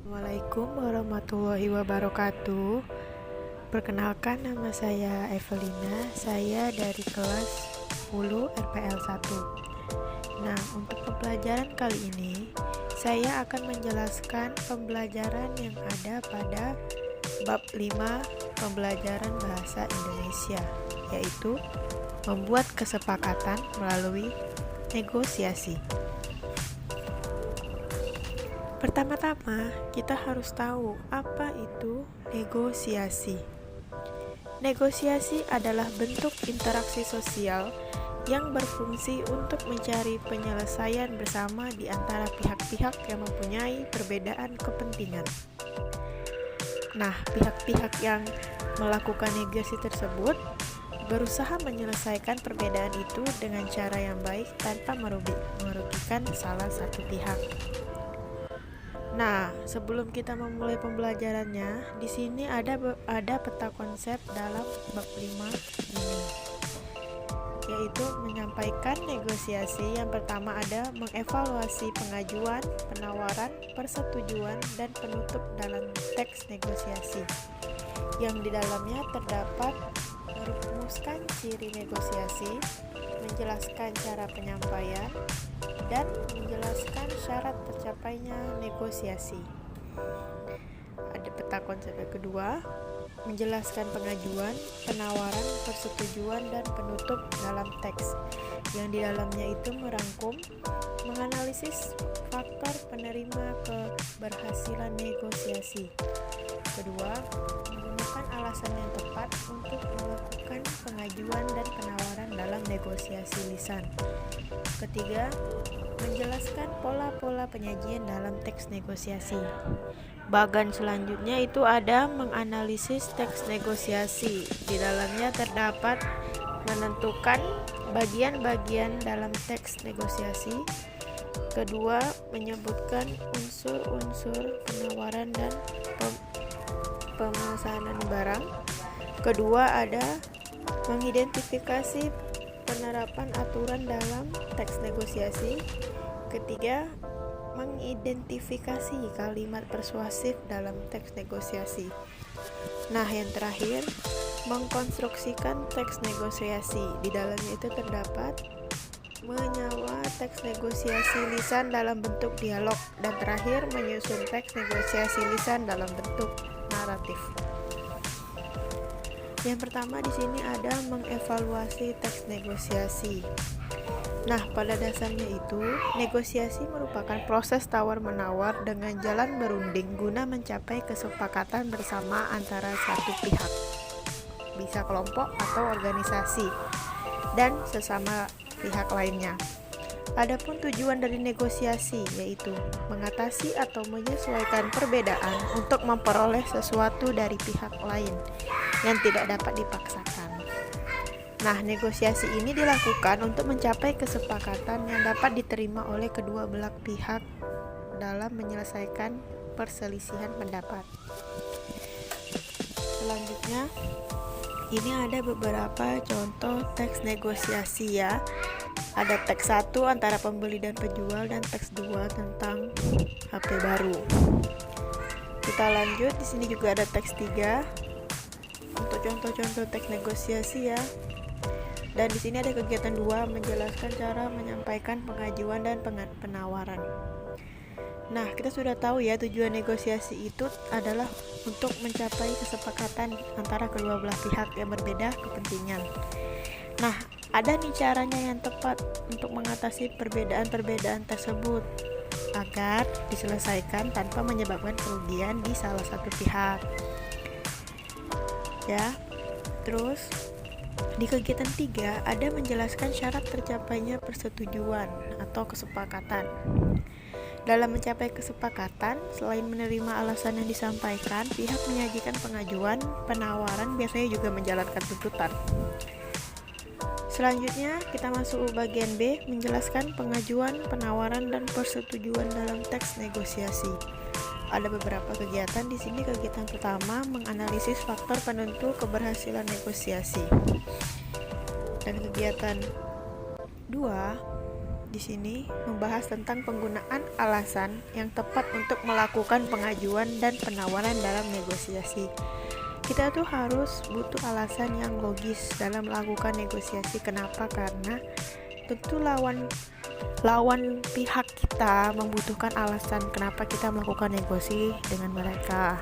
Assalamualaikum warahmatullahi wabarakatuh. Perkenalkan, nama saya Evelina. Saya dari kelas 10 RPL 1. Nah, untuk pembelajaran kali ini saya akan menjelaskan pembelajaran yang ada pada bab 5 pembelajaran bahasa Indonesia, yaitu membuat kesepakatan melalui negosiasi. Pertama-tama, kita harus tahu apa itu negosiasi. Negosiasi adalah bentuk interaksi sosial yang berfungsi untuk mencari penyelesaian bersama di antara pihak-pihak yang mempunyai perbedaan kepentingan. Nah, pihak-pihak yang melakukan negosiasi tersebut berusaha menyelesaikan perbedaan itu dengan cara yang baik tanpa merugikan salah satu pihak. Nah, sebelum kita memulai pembelajarannya, di sini ada peta konsep dalam bab 5 ini, yaitu menyampaikan negosiasi. Yang pertama ada mengevaluasi pengajuan, penawaran, persetujuan, dan penutup dalam teks negosiasi, yang di dalamnya terdapat merumuskan ciri negosiasi, menjelaskan cara penyampaian, dan menjelaskan syarat tercapainya negosiasi. Ada peta konsep yang kedua, menjelaskan pengajuan, penawaran, persetujuan, dan penutup dalam teks, yang di dalamnya itu merangkum, menganalisis faktor penerima keberhasilan negosiasi. Kedua, menggunakan alasan yang tepat untuk melakukan pengajuan dan penawaran dalam negosiasi lisan. Ketiga, menjelaskan pola-pola penyajian dalam teks negosiasi. Bagan selanjutnya itu ada menganalisis teks negosiasi. Di dalamnya terdapat menentukan bagian-bagian dalam teks negosiasi. Kedua, menyebutkan unsur-unsur penawaran dan pemesanan barang. Kedua, ada mengidentifikasi penerapan aturan dalam teks negosiasi. Ketiga, mengidentifikasi kalimat persuasif dalam teks negosiasi. Nah, yang terakhir, mengkonstruksikan teks negosiasi. Di dalamnya itu terdapat menyawa teks negosiasi lisan dalam bentuk dialog, dan terakhir menyusun teks negosiasi lisan dalam bentuk naratif. Yang pertama di sini ada mengevaluasi teks negosiasi. Nah, pada dasarnya itu, negosiasi merupakan proses tawar-menawar dengan jalan berunding guna mencapai kesepakatan bersama antara satu pihak, bisa kelompok atau organisasi, dan sesama pihak lainnya. Adapun tujuan dari negosiasi yaitu mengatasi atau menyesuaikan perbedaan untuk memperoleh sesuatu dari pihak lain yang tidak dapat dipaksakan. Nah, negosiasi ini dilakukan untuk mencapai kesepakatan yang dapat diterima oleh kedua belah pihak dalam menyelesaikan perselisihan pendapat. Selanjutnya, ini ada beberapa contoh teks negosiasi ya. Ada teks 1 antara pembeli dan penjual, dan teks 2 tentang HP baru. Kita lanjut, di sini juga ada teks 3 untuk contoh-contoh teks negosiasi ya. Dan di sini ada kegiatan 2 menjelaskan cara menyampaikan pengajuan dan penawaran. Nah, kita sudah tahu ya, tujuan negosiasi itu adalah untuk mencapai kesepakatan antara kedua belah pihak yang berbeda kepentingan. Nah, ada nih caranya yang tepat untuk mengatasi perbedaan-perbedaan tersebut agar diselesaikan tanpa menyebabkan kerugian di salah satu pihak. Ya, terus di kegiatan 3 ada menjelaskan syarat tercapainya persetujuan atau kesepakatan. Dalam mencapai kesepakatan, selain menerima alasan yang disampaikan, pihak menyajikan pengajuan, penawaran, biasanya juga menjalankan tuntutan. Selanjutnya, kita masuk bagian B, menjelaskan pengajuan, penawaran, dan persetujuan dalam teks negosiasi. Ada beberapa kegiatan di sini. Kegiatan pertama, menganalisis faktor penentu keberhasilan negosiasi. Dan kegiatan 2, di sini membahas tentang penggunaan alasan yang tepat untuk melakukan pengajuan dan penawaran dalam negosiasi. Kita tuh harus butuh alasan yang logis dalam melakukan negosiasi. Kenapa? Karena tentu lawan pihak kita membutuhkan alasan kenapa kita melakukan negosiasi dengan mereka.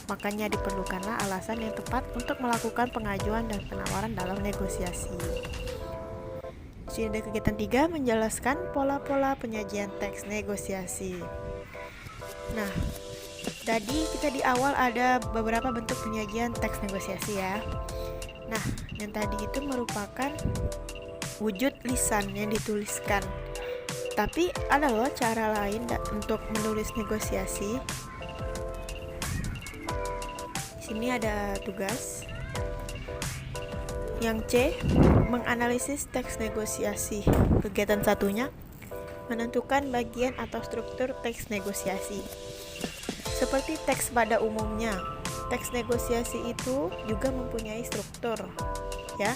Makanya diperlukanlah alasan yang tepat untuk melakukan pengajuan dan penawaran dalam negosiasi. Di sini ada kegiatan 3, menjelaskan pola-pola penyajian teks negosiasi. Nah, tadi kita di awal ada beberapa bentuk penyajian teks negosiasi ya. Nah, yang tadi itu merupakan wujud lisan yang dituliskan. Tapi ada loh cara lain untuk menulis negosiasi. Di sini ada tugas. Yang C, menganalisis teks negosiasi. Kegiatan satunya, menentukan bagian atau struktur teks negosiasi. Seperti teks pada umumnya, teks negosiasi itu juga mempunyai struktur, ya.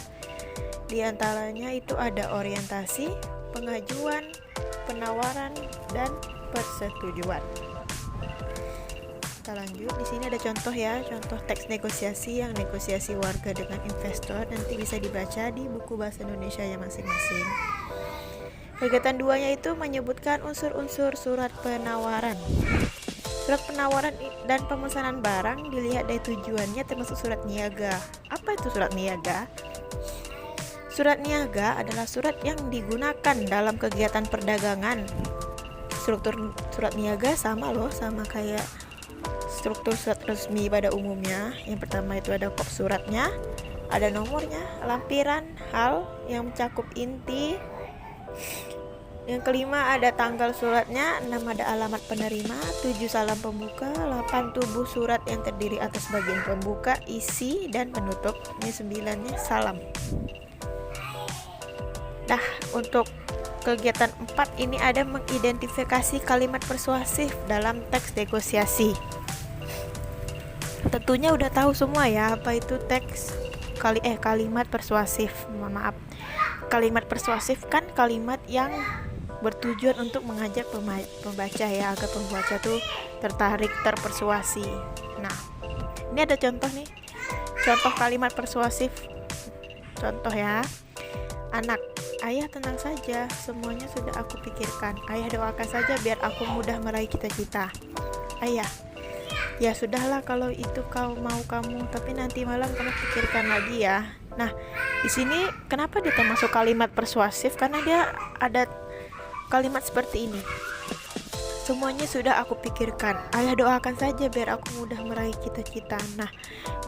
Di antaranya itu ada orientasi, pengajuan, penawaran, dan persetujuan. Kita lanjut. Di sini ada contoh ya, contoh teks negosiasi yang negosiasi warga dengan investor, nanti bisa dibaca di buku bahasa Indonesia ya masing-masing. Kegiatan 2-nya itu menyebutkan unsur-unsur surat penawaran. Surat penawaran dan pemesanan barang dilihat dari tujuannya termasuk surat niaga. Apa itu surat niaga? Surat niaga adalah surat yang digunakan dalam kegiatan perdagangan. Struktur surat niaga sama loh, sama kayak struktur surat resmi pada umumnya. Yang pertama itu ada kop suratnya, ada nomornya, lampiran, hal yang mencakup inti. Yang kelima ada tanggal suratnya, 6 ada alamat penerima, 7 salam pembuka, 8 tubuh surat yang terdiri atas bagian pembuka, isi, dan penutup. Ini 9-nya salam. Nah, untuk kegiatan 4 ini ada mengidentifikasi kalimat persuasif dalam teks negosiasi. Tentunya udah tahu semua ya apa itu kalimat persuasif. Maaf. Kalimat persuasif kan kalimat yang bertujuan untuk mengajak pembaca ya, agar pembaca tuh tertarik, terpersuasi. Nah, ini ada contoh nih. Contoh kalimat persuasif. Contoh ya. Anak, ayah tenang saja, semuanya sudah aku pikirkan. Ayah doakan saja biar aku mudah meraih cita-cita. Ayah, ya sudahlah kalau itu kau mau kamu, tapi nanti malam kamu pikirkan lagi ya. Nah, di sini kenapa dia termasuk kalimat persuasif? Karena dia ada kalimat seperti ini. Semuanya sudah aku pikirkan. Ayah doakan saja biar aku mudah meraih cita-cita. Nah,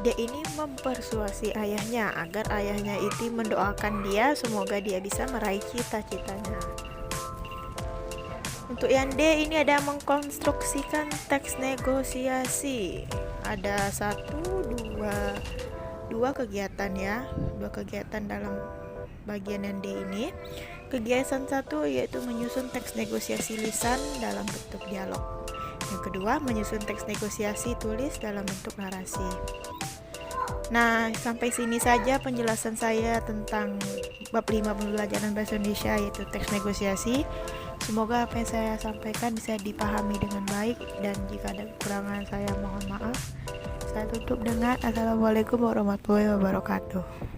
dia ini mempersuasi ayahnya agar ayahnya itu mendoakan dia semoga dia bisa meraih cita-citanya. Untuk yang D ini ada mengkonstruksikan teks negosiasi. Ada dua kegiatan ya, dua kegiatan dalam bagian yang D ini. Kegiatan 1 yaitu menyusun teks negosiasi lisan dalam bentuk dialog. Yang kedua, menyusun teks negosiasi tulis dalam bentuk narasi. Nah, sampai sini saja penjelasan saya tentang bab 5 pembelajaran bahasa Indonesia, yaitu teks negosiasi. Semoga apa yang saya sampaikan bisa dipahami dengan baik, dan jika ada kekurangan saya mohon maaf. Saya tutup dengan Assalamualaikum warahmatullahi wabarakatuh.